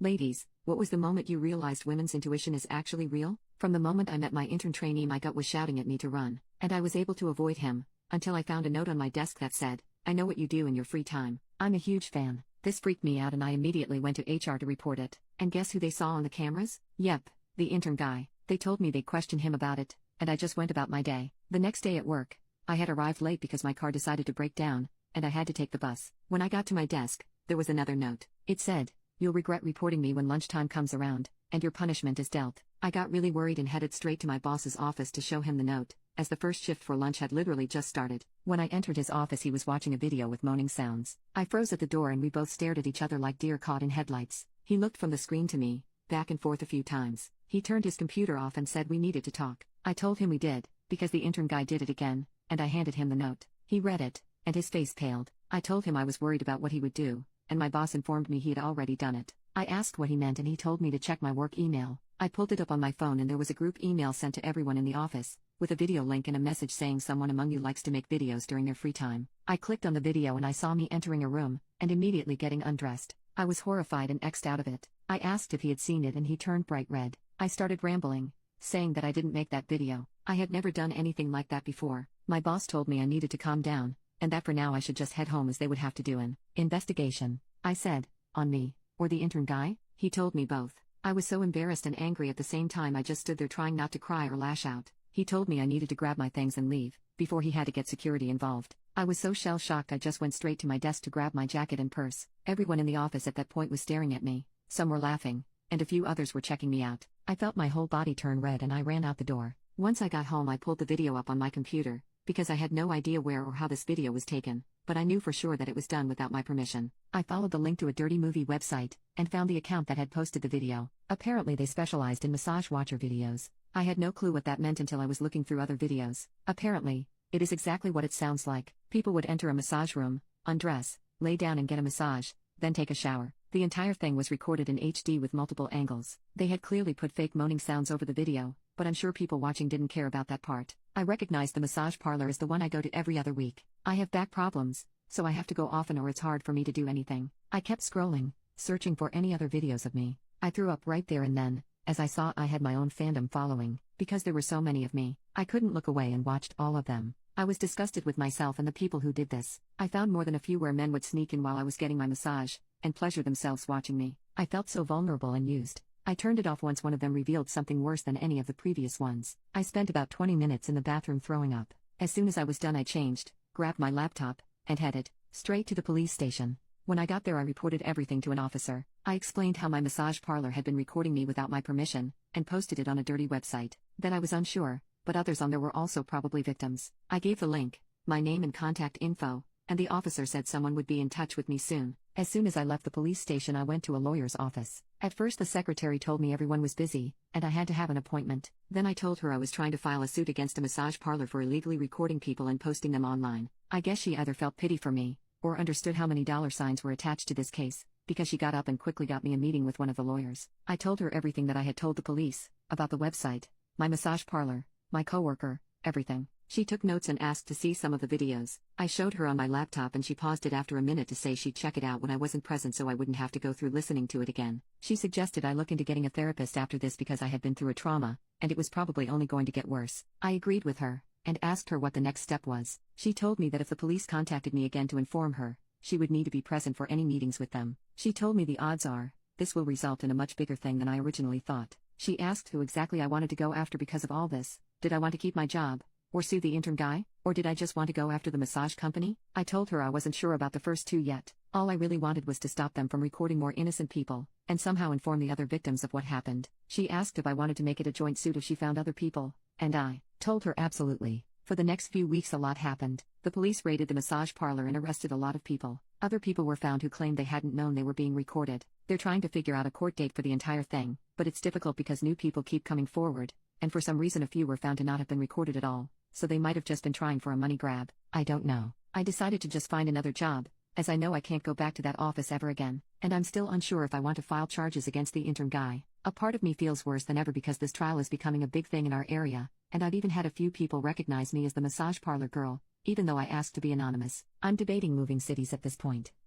Ladies, what was the moment you realized women's intuition is actually real? From the moment I met my intern trainee, my gut was shouting at me to run, and I was able to avoid him, until I found a note on my desk that said, "I know what you do in your free time." I'm a huge fan. This freaked me out and I immediately went to HR to report it. And guess who they saw on the cameras? Yep, the intern guy. They told me they'd question him about it, and I just went about my day. The next day at work, I had arrived late because my car decided to break down, and I had to take the bus. When I got to my desk, there was another note. It said, "You'll regret reporting me when lunchtime comes around, and your punishment is dealt." I got really worried and headed straight to my boss's office to show him the note, as the first shift for lunch had literally just started. When I entered his office, he was watching a video with moaning sounds. I froze at the door and we both stared at each other like deer caught in headlights. He looked from the screen to me, back and forth a few times. He turned his computer off and said we needed to talk. I told him we did, because the intern guy did it again, and I handed him the note. He read it, and his face paled. I told him I was worried about what he would do, and my boss informed me he had already done it. I asked what he meant and he told me to check my work email. I pulled it up on my phone and there was a group email sent to everyone in the office, with a video link and a message saying someone among you likes to make videos during their free time. I clicked on the video and I saw me entering a room, and immediately getting undressed. I was horrified and X'd out of it. I asked if he had seen it and he turned bright red. I started rambling, saying that I didn't make that video. I had never done anything like that before. My boss told me I needed to calm down, and that for now I should just head home as they would have to do an investigation. I said, on me, or the intern guy? He told me both. I was so embarrassed and angry at the same time I just stood there trying not to cry or lash out. He told me I needed to grab my things and leave, before he had to get security involved. I was so shell-shocked I just went straight to my desk to grab my jacket and purse. Everyone in the office at that point was staring at me, some were laughing, and a few others were checking me out. I felt my whole body turn red and I ran out the door. Once I got home I pulled the video up on my computer, because I had no idea where or how this video was taken, but I knew for sure that it was done without my permission. I followed the link to a dirty movie website, and found the account that had posted the video. Apparently they specialized in massage watcher videos. I had no clue what that meant until I was looking through other videos. Apparently, it is exactly what it sounds like. People would enter a massage room, undress, lay down and get a massage, then take a shower. The entire thing was recorded in HD with multiple angles. They had clearly put fake moaning sounds over the video, but I'm sure people watching didn't care about that part. I recognized the massage parlor as the one I go to every other week. I have back problems, so I have to go often or it's hard for me to do anything. I kept scrolling, searching for any other videos of me. I threw up right there and then, as I saw I had my own fandom following, because there were so many of me. I couldn't look away and watched all of them. I was disgusted with myself and the people who did this. I found more than a few where men would sneak in while I was getting my massage, and pleasure themselves watching me. I felt so vulnerable and used. I turned it off once one of them revealed something worse than any of the previous ones. I spent about 20 minutes in the bathroom throwing up. As soon as I was done I changed, grabbed my laptop, and headed straight to the police station. When I got there I reported everything to an officer. I explained how my massage parlor had been recording me without my permission, and posted it on a dirty website. That I was unsure, but others on there were also probably victims. I gave the link, my name and contact info, and the officer said someone would be in touch with me soon. As soon as I left the police station I went to a lawyer's office. At first the secretary told me everyone was busy, and I had to have an appointment. Then I told her I was trying to file a suit against a massage parlor for illegally recording people and posting them online. I guess she either felt pity for me, or understood how many dollar signs were attached to this case, because she got up and quickly got me a meeting with one of the lawyers. I told her everything that I had told the police, about the website, my massage parlor, my coworker, everything. She took notes and asked to see some of the videos. I showed her on my laptop and she paused it after a minute to say she'd check it out when I wasn't present so I wouldn't have to go through listening to it again. She suggested I look into getting a therapist after this because I had been through a trauma, and it was probably only going to get worse. I agreed with her, and asked her what the next step was. She told me that if the police contacted me again to inform her, she would need to be present for any meetings with them. She told me the odds are, this will result in a much bigger thing than I originally thought. She asked who exactly I wanted to go after because of all this. Did I want to keep my job, or sue the intern guy, or did I just want to go after the massage company? I told her I wasn't sure about the first two yet. All I really wanted was to stop them from recording more innocent people, and somehow inform the other victims of what happened. She asked if I wanted to make it a joint suit if she found other people, and I told her absolutely. For the next few weeks a lot happened. The police raided the massage parlor and arrested a lot of people. Other people were found who claimed they hadn't known they were being recorded. They're trying to figure out a court date for the entire thing, but it's difficult because new people keep coming forward, and for some reason a few were found to not have been recorded at all. So they might have just been trying for a money grab. I don't know. I decided to just find another job, as I know I can't go back to that office ever again, and I'm still unsure if I want to file charges against the intern guy. A part of me feels worse than ever because this trial is becoming a big thing in our area, and I've even had a few people recognize me as the massage parlor girl, even though I asked to be anonymous. I'm debating moving cities at this point.